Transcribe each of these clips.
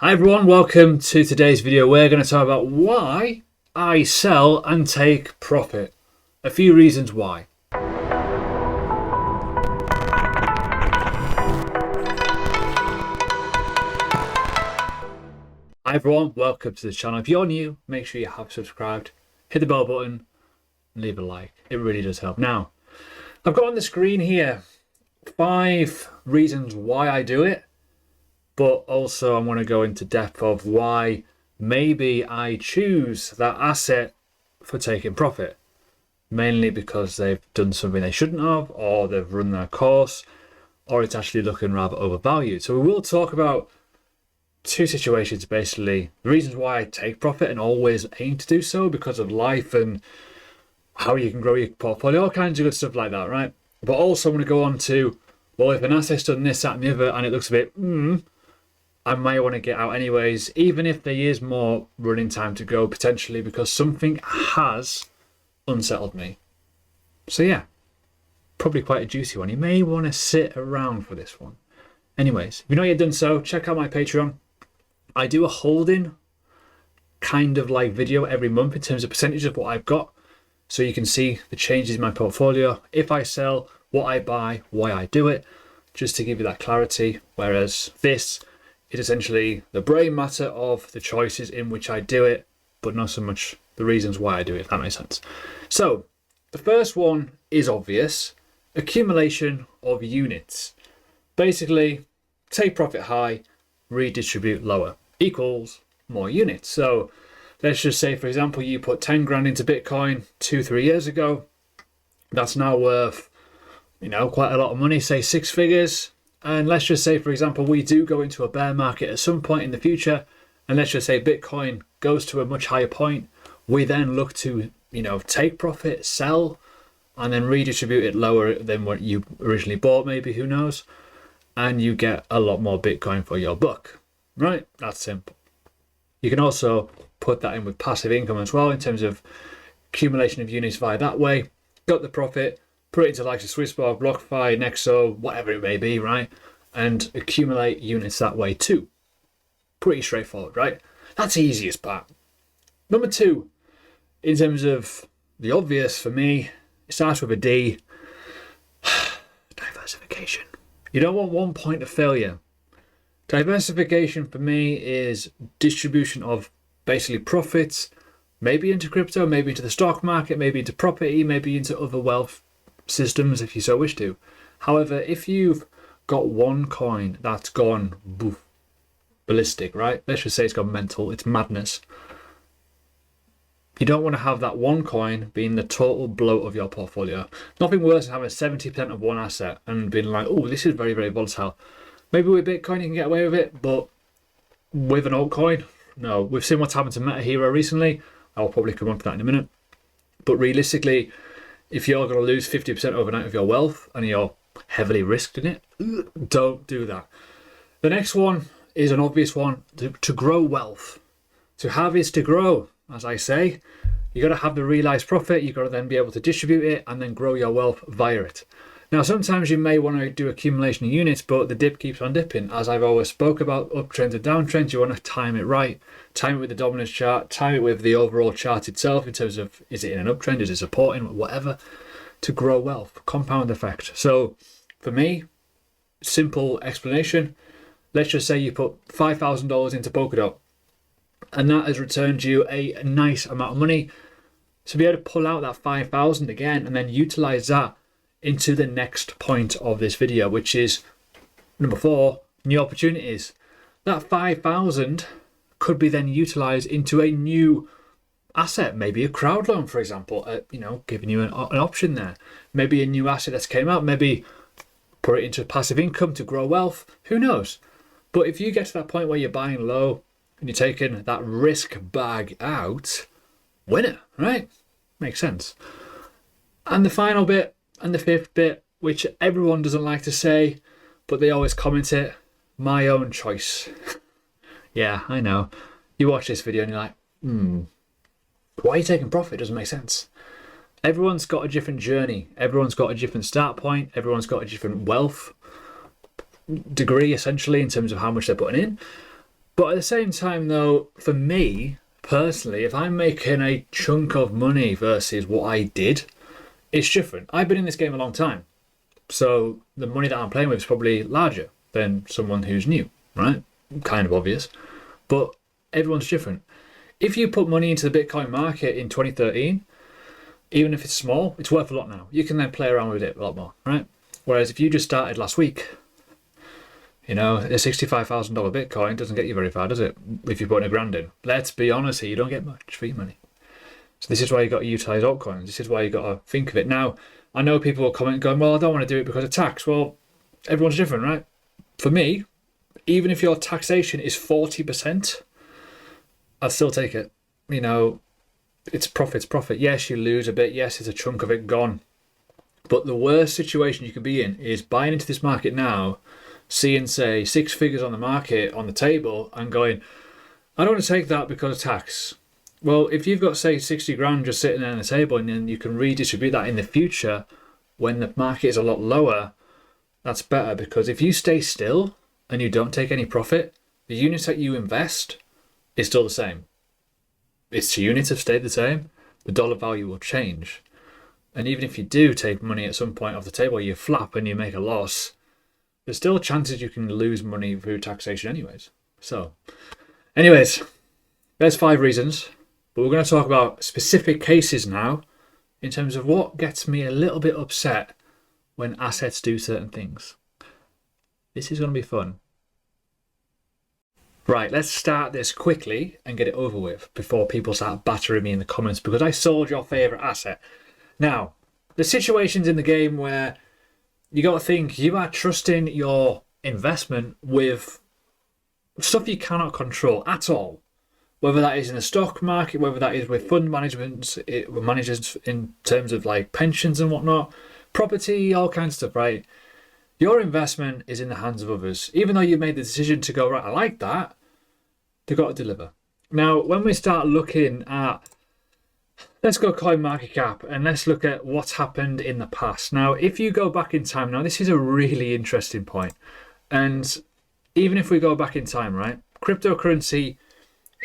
Hi everyone, welcome to today's video. We're going to talk about why I sell and take profit. A few reasons why. Hi everyone, welcome to the channel. If you're new, make sure you have subscribed, hit the bell button, and leave a like. It really does help. Now, I've got on the screen here 5 reasons why I do it. But also I want to go into depth of why maybe I choose that asset for taking profit. Mainly because they've done something they shouldn't have, or they've run their course, or it's actually looking rather overvalued. So we will talk about 2 situations basically. The reasons why I take profit and always aim to do so because of life and how you can grow your portfolio, all kinds of good stuff like that, right? But also I want to go on to, well, if an asset's done this, that and the other and it looks a bit, I might want to get out anyways, even if there is more running time to go potentially, because something has unsettled me. So yeah, probably quite a juicy one. You may want to sit around for this one. Anyways, if you've not yet done so, check out my Patreon. I do a holding kind of like video every month in terms of percentage of what I've got, so you can see the changes in my portfolio, if I sell, what I buy, why I do it, just to give you that clarity. Whereas this is essentially the brain matter of the choices in which I do it, but not so much the reasons why I do it, if that makes sense. So the first one is obvious: accumulation of units. Basically, take profit high, redistribute lower, equals more units. So let's just say, for example, you put 10 grand into Bitcoin 2-3 years ago. That's now worth, quite a lot of money, say 6 figures. And let's just say, for example, we do go into a bear market at some point in the future, and let's just say Bitcoin goes to a much higher point. We then look to, take profit, sell, and then redistribute it lower than what you originally bought, maybe, who knows? And you get a lot more Bitcoin for your buck, right? That's simple. You can also put that in with passive income as well, in terms of accumulation of units via that way. Got the profit, put it into like a Swissbar, BlockFi, Nexo, whatever it may be, right? And accumulate units that way too. Pretty straightforward, right? That's the easiest part. Number 2, in terms of the obvious for me, it starts with a D. Diversification. You don't want one point of failure. Diversification for me is distribution of basically profits, maybe into crypto, maybe into the stock market, maybe into property, maybe into other wealth systems if you so wish to. However, if you've got one coin that's gone ballistic, right? Let's just say it's gone mental, it's madness. You don't want to have that one coin being the total bloat of your portfolio. Nothing worse than having 70% of one asset and being like, oh, this is very, very volatile. Maybe with Bitcoin you can get away with it, but with an altcoin, no. We've seen what's happened to Metahero recently. I'll probably come on to that in a minute. But realistically, if you're going to lose 50% overnight of your wealth and you're heavily risked in it, don't do that. The next one is an obvious one: to grow wealth. To have is to grow, as I say. You got to have the realized profit. You got to then be able to distribute it and then grow your wealth via it. Now, sometimes you may want to do accumulation of units, but the dip keeps on dipping. As I've always spoke about uptrends and downtrends, you want to time it right. Time it with the dominance chart, time it with the overall chart itself in terms of, is it in an uptrend, is it supporting, whatever, to grow wealth, compound effect. So for me, simple explanation, let's just say you put $5,000 into Polkadot and that has returned you a nice amount of money. To be able to pull out that 5,000 again and then utilize that into the next point of this video, which is number 4, new opportunities. That 5,000 could be then utilized into a new asset, maybe a crowd loan, for example, giving you an option there. Maybe a new asset that's came out, maybe put it into passive income to grow wealth, who knows? But if you get to that point where you're buying low and you're taking that risk bag out, winner, right? Makes sense. And the final bit, and the 5th bit, which everyone doesn't like to say, but they always comment it, my own choice. Yeah, I know. You watch this video and you're like, why are you taking profit? It doesn't make sense. Everyone's got a different journey. Everyone's got a different start point. Everyone's got a different wealth degree, essentially, in terms of how much they're putting in. But at the same time, though, for me personally, if I'm making a chunk of money versus what I did, it's different. I've been in this game a long time, so the money that I'm playing with is probably larger than someone who's new, right? Kind of obvious, but everyone's different. If you put money into the Bitcoin market in 2013, even if it's small, it's worth a lot now. You can then play around with it a lot more, right? Whereas if you just started last week, you know, a $65,000 Bitcoin doesn't get you very far, does it? If you're putting $1,000 in. Let's be honest here, you don't get much for your money. So this is why you got to utilize altcoins. This is why you got to think of it. Now, I know people will comment going, well, I don't want to do it because of tax. Well, everyone's different, right? For me, even if your taxation is 40%, I'd still take it. You know, it's profit. Yes, you lose a bit. Yes, it's a chunk of it gone. But the worst situation you could be in is buying into this market now, seeing, say, 6 figures on the market on the table and going, I don't want to take that because of tax. Well, if you've got, say, 60 grand just sitting there on the table and then you can redistribute that in the future when the market is a lot lower, that's better, because if you stay still and you don't take any profit, the units that you invest is still the same. Its units have stayed the same. The dollar value will change. And even if you do take money at some point off the table, you flap and you make a loss, there's still chances you can lose money through taxation anyways. So, anyways, there's 5 reasons. But we're going to talk about specific cases now in terms of what gets me a little bit upset when assets do certain things. This is going to be fun. Right, let's start this quickly and get it over with before people start battering me in the comments because I sold your favourite asset. Now, the situations in the game where you got to think you are trusting your investment with stuff you cannot control at all. Whether that is in the stock market, whether that is with fund managers in terms of like pensions and whatnot, property, all kinds of stuff, right? Your investment is in the hands of others. Even though you made the decision to go, right, I like that, they've got to deliver. Now, when we start looking at, let's go coin market cap and let's look at what's happened in the past. Now, if you go back in time, now this is a really interesting point. And even if we go back in time, right, cryptocurrency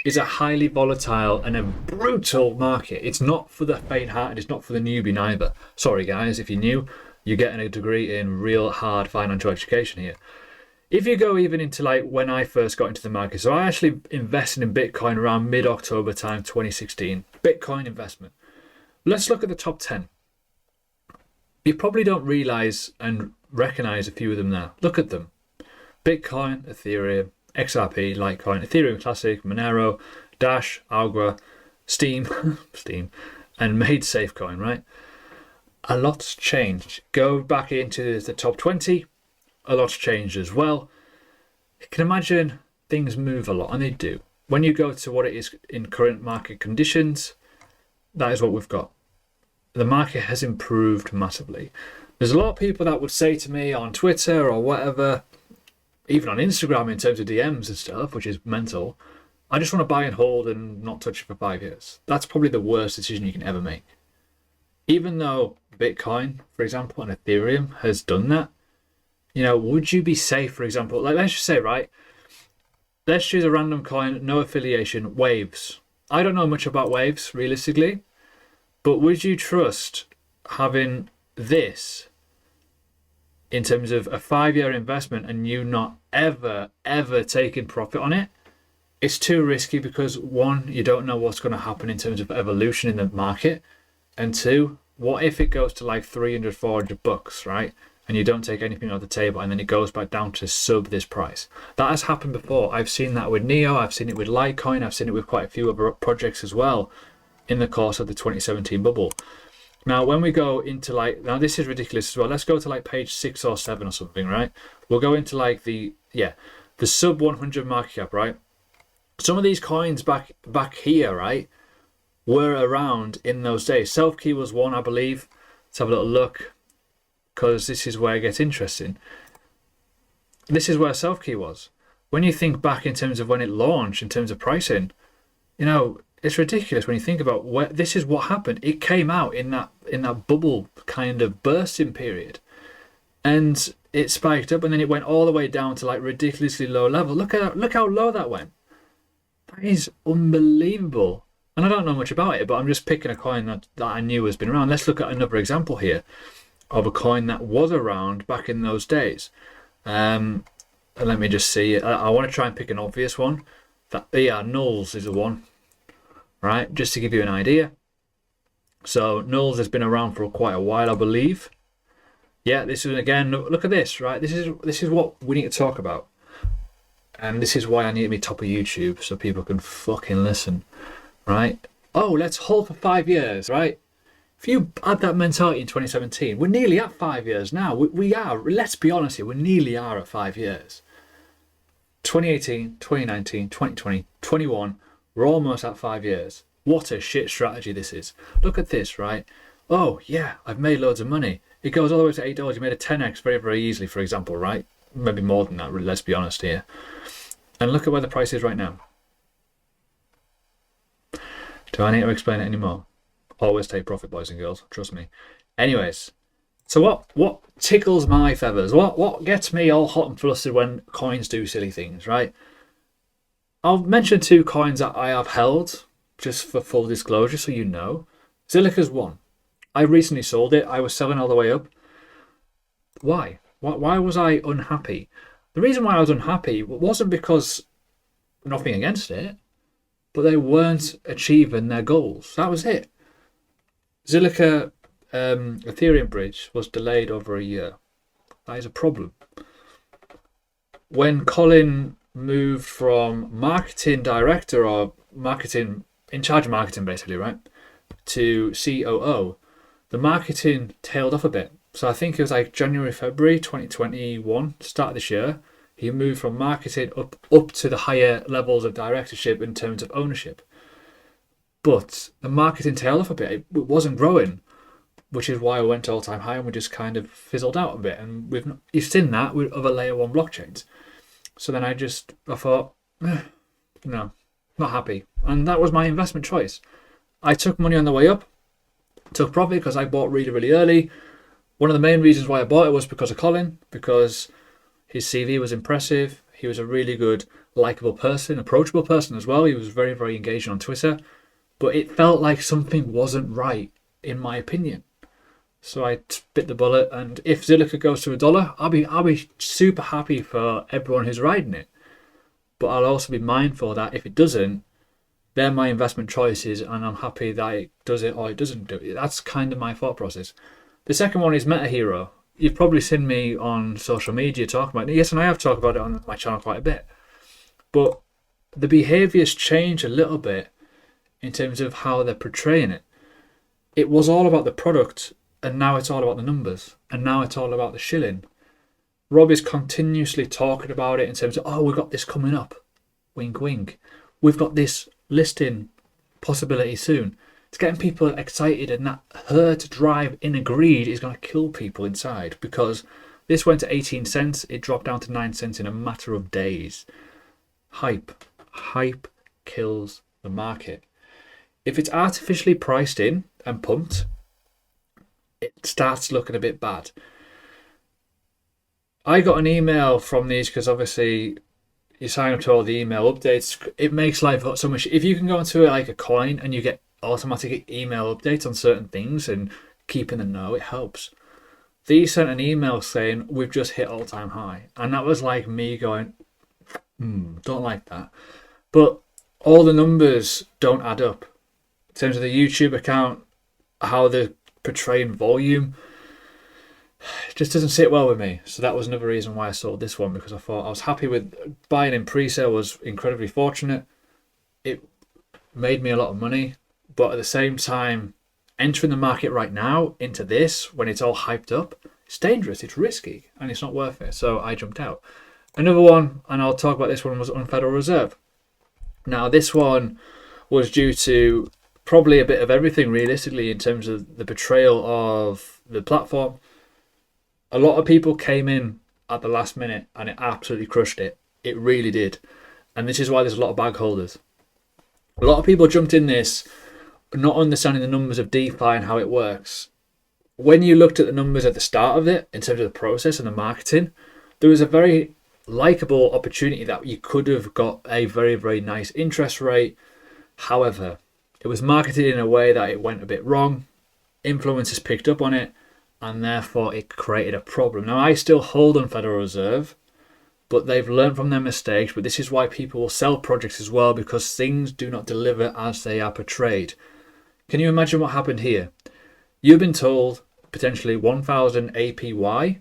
is a highly volatile and a brutal market. It's not for the faint-hearted. It's not for the newbie neither. Sorry, guys, if you're new, you're getting a degree in real hard financial education here. If you go even into like when I first got into the market, so I actually invested in Bitcoin around mid-October time 2016. Bitcoin investment. Let's look at the top 10. You probably don't realize and recognize a few of them now. Look at them. Bitcoin, Ethereum, XRP, Litecoin, Ethereum Classic, Monero, Dash, Algora, Steam, and Made Safecoin, right? A lot's changed. Go back into the top 20, a lot's changed as well. You can imagine things move a lot, and they do. When you go to what it is in current market conditions, that is what we've got. The market has improved massively. There's a lot of people that would say to me on Twitter or whatever, even on Instagram in terms of DMs and stuff, which is mental, I just want to buy and hold and not touch it for 5 years. That's probably the worst decision you can ever make. Even though Bitcoin, for example, and Ethereum has done that, you know, would you be safe, for example, like let's just say, right, let's choose a random coin, no affiliation, Waves. I don't know much about Waves, realistically, but would you trust having this in terms of a 5-year investment and you not ever taking profit on it? It's too risky because 1, you don't know what's going to happen in terms of evolution in the market, and 2, what if it goes to like 300, 400 bucks, right? And you don't take anything off the table and then it goes back down to sub this price. That has happened before. I've seen that with Neo, I've seen it with Litecoin, I've seen it with quite a few other projects as well in the course of the 2017 bubble. Now, when we go into like, now this is ridiculous as well. Let's go to like page 6 or 7 or something, right? We'll go into like the sub 100 market cap, right? Some of these coins back here, right, were around in those days. Self-key was one, I believe. Let's have a little look, because this is where it gets interesting. This is where Self-key was. When you think back in terms of when it launched, in terms of pricing, you know, it's ridiculous when you think about where this is what happened. It came out in that bubble kind of bursting period, and it spiked up, and then it went all the way down to like ridiculously low level. Look how low that went. That is unbelievable. And I don't know much about it, but I'm just picking a coin that I knew has been around. Let's look at another example here of a coin that was around back in those days. And let me just see. I want to try and pick an obvious one. Nulls is the one, right? Just to give you an idea. So Nulls has been around for quite a while, I believe. Yeah, this is, again, look at this, right? This is what we need to talk about. And this is why I need to be top of YouTube, so people can fucking listen, right? Oh, let's hold for 5 years, right? If you had that mentality in 2017, we're nearly at 5 years now. We are, let's be honest here, we nearly are at 5 years. 2018, 2019, 2020, 21, we're almost at 5 years. What a shit strategy this is. Look at this, right? Oh, yeah, I've made loads of money. It goes all the way to $8. You made a 10x very, very easily, for example, right? Maybe more than that, let's be honest here. And look at where the price is right now. Do I need to explain it anymore? Always take profit, boys and girls. Trust me. Anyways, so what tickles my feathers? What gets me all hot and flustered when coins do silly things, right? I'll mention 2 coins that I have held, just for full disclosure, so you know. Zilliqa's one. I recently sold it. I was selling all the way up. Why? Why was I unhappy? The reason why I was unhappy wasn't because nothing against it, but they weren't achieving their goals. That was it. Zilliqa Ethereum bridge was delayed over a year. That is a problem. When Colin moved from marketing director, or marketing in charge of marketing basically, right, to COO, the marketing tailed off a bit. So I think it was like January, February 2021, start of this year, he moved from marketing up to the higher levels of directorship in terms of ownership. But the marketing tailed off a bit. It wasn't growing, which is why I went to all-time high and we just kind of fizzled out a bit. And you've seen that with other layer 1 blockchains. So then I thought, no, not happy. And that was my investment choice. I took money on the way up, took profit because I bought really, really early. One of the main reasons why I bought it was because of Colin, because his CV was impressive. He was a really good, likable person, approachable person as well. He was very, very engaging on Twitter. But it felt like something wasn't right, in my opinion. So I bit the bullet. And if Zilliqa goes to $1, I'll be super happy for everyone who's riding it. But I'll also be mindful that if it doesn't, they're my investment choices, and I'm happy that it does it or it doesn't do it. That's kind of my thought process. The second one is Metahero. You've probably seen me on social media talking about it. Yes, and I have talked about it on my channel quite a bit. But the behaviour's changed a little bit in terms of how they're portraying it. It was all about the product, and now it's all about the numbers, and now it's all about the shilling. Rob is continuously talking about it in terms of, oh, we've got this coming up. Wink, wink. We've got this listing possibility soon. It's getting people excited, and that hurt drive inner greed is going to kill people inside, because this went to 18 cents. It dropped down to 9 cents in a matter of days. Hype kills the market. If it's artificially priced in and pumped, it starts looking a bit bad. I got an email from these because obviously you sign up to all the email updates. It makes life so much. If you can go into like a coin and you get automatic email updates on certain things and keep in the know, it helps. These sent an email saying we've just hit all-time high, and that was like me going, don't like that. But all the numbers don't add up in terms of the YouTube account, how they're portraying volume. It just doesn't sit well with me. So that was another reason why I sold this one, because I thought I was happy with buying in pre-sale, was incredibly fortunate. It made me a lot of money, but at the same time, entering the market right now into this when it's all hyped up, it's dangerous, it's risky, and it's not worth it. So I jumped out. Another one, and I'll talk about this one, was on Federal Reserve. Now this one was due to probably a bit of everything realistically in terms of the portrayal of the platform. A lot of people came in at the last minute and it absolutely crushed it. It really did. And this is why there's a lot of bag holders. A lot of people jumped in this not understanding the numbers of DeFi and how it works. When you looked at the numbers at the start of it, in terms of the process and the marketing, there was a very likable opportunity that you could have got a very, very nice interest rate. However, it was marketed in a way that it went a bit wrong. Influencers picked up on it, and therefore it created a problem. Now, I still hold on Federal Reserve, but they've learned from their mistakes. But this is why people will sell projects as well, because things do not deliver as they are portrayed. Can you imagine what happened here? You've been told potentially 1,000 APY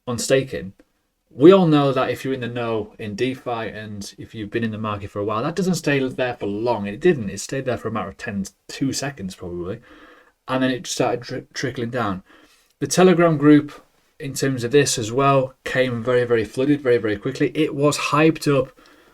on staking. We all know that if you're in the know in DeFi and if you've been in the market for a while, that doesn't stay there for long. It didn't. It stayed there for a matter of 2 seconds probably. And then it started trickling down. The Telegram group, in terms of this as well, came very, very flooded very, very quickly. It was hyped up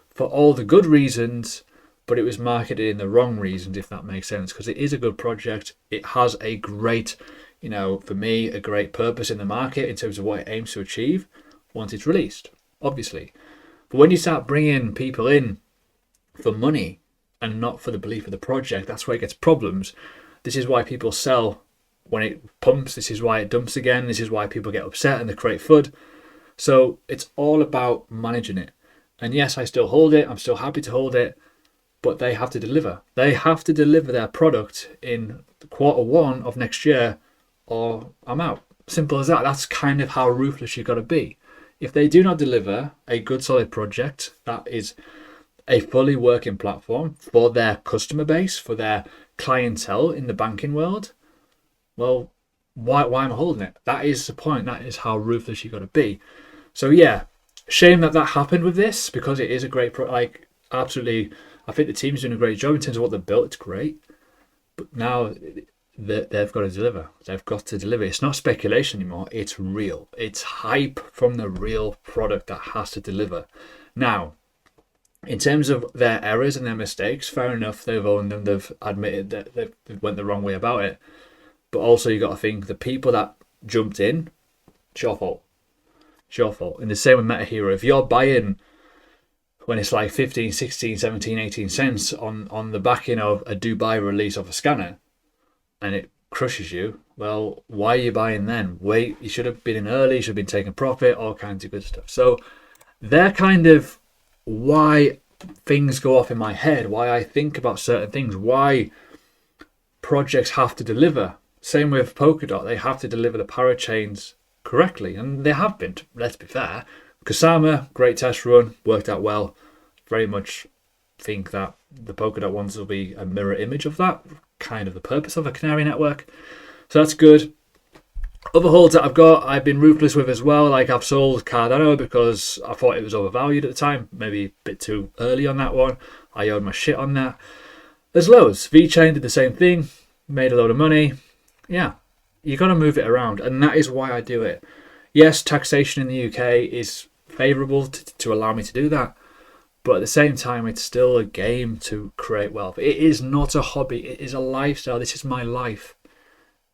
for all the good reasons, but it was marketed in the wrong reasons, if that makes sense, because it is a good project. It has a great, for me, a great purpose in the market in terms of what it aims to achieve once it's released, obviously. But when you start bringing people in for money and not for the belief of the project, that's where it gets problems. This is why people sell when it pumps. This is why it dumps again. This is why people get upset and they create FUD. So it's all about managing it. And yes, I still hold it. I'm still happy to hold it, but they have to deliver. They have to deliver their product in Q1 of next year, or I'm out. Simple as that. That's kind of how ruthless you've got to be. If they do not deliver a good solid project that is a fully working platform for their customer base, for their clientele in the banking world, well, why am I holding it? That is the point. That is how ruthless you've got to be. So yeah, shame that happened with this, because it is a great absolutely, I think the team's doing a great job in terms of what they've built. It's great, but now they've got to deliver. They've got to deliver. It's not speculation anymore. It's real. It's hype from the real product that has to deliver. Now, in terms of their errors and their mistakes, fair enough. They've owned them. They've admitted that they went the wrong way about it. But also you got to think the people that jumped in, it's your fault. It's your fault. And the same with Metahero. If you're buying when it's like 15, 16, 17, 18 cents on the backing of a Dubai release of a scanner, and it crushes you, well, why are you buying then? Wait, you should have been in early, you should have been taking profit, all kinds of good stuff. So they're kind of why things go off in my head, why I think about certain things, why projects have to deliver. Same with Polkadot, they have to deliver the parachains correctly, and they have been, let's be fair. Kusama, great test run, worked out well. Very much think that the Polkadot ones will be a mirror image of that, kind of the purpose of a Canary network. So that's good. Other holds that I've been ruthless with as well. Like I've sold Cardano because I thought it was overvalued at the time. Maybe a bit too early on that one. I owed my shit on that. There's loads. VeChain did the same thing. Made a load of money. Yeah, you got to move it around. And that is why I do it. Yes, taxation in the UK is favourable to allow me to do that. But at the same time, it's still a game to create wealth. It is not a hobby. It is a lifestyle. This is my life.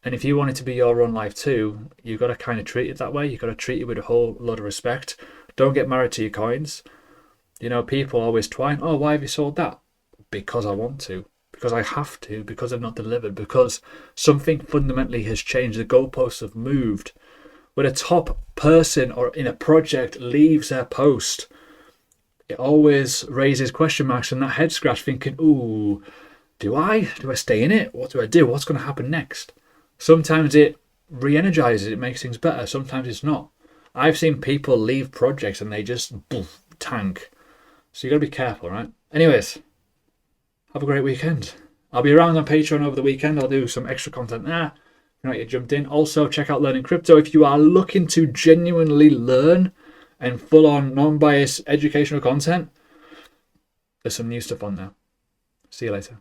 And if you want it to be your own life too, you've got to kind of treat it that way. You've got to treat it with a whole lot of respect. Don't get married to your coins. People always twine, oh, why have you sold that? Because I want to. Because I have to. Because I've not delivered. Because something fundamentally has changed. The goalposts have moved. When a top person or in a project leaves their post, it always raises question marks and that head scratch thinking, ooh, do I stay in it? What do I do? What's going to happen next? Sometimes it re-energizes, it makes things better. Sometimes it's not. I've seen people leave projects and they just tank. So you got to be careful, right? Anyways, have a great weekend. I'll be around on Patreon over the weekend. I'll do some extra content there. If you're not yet jumped in. Also, check out Learning Crypto. If you are looking to genuinely learn and full-on non-biased educational content, there's some new stuff on there. See you later.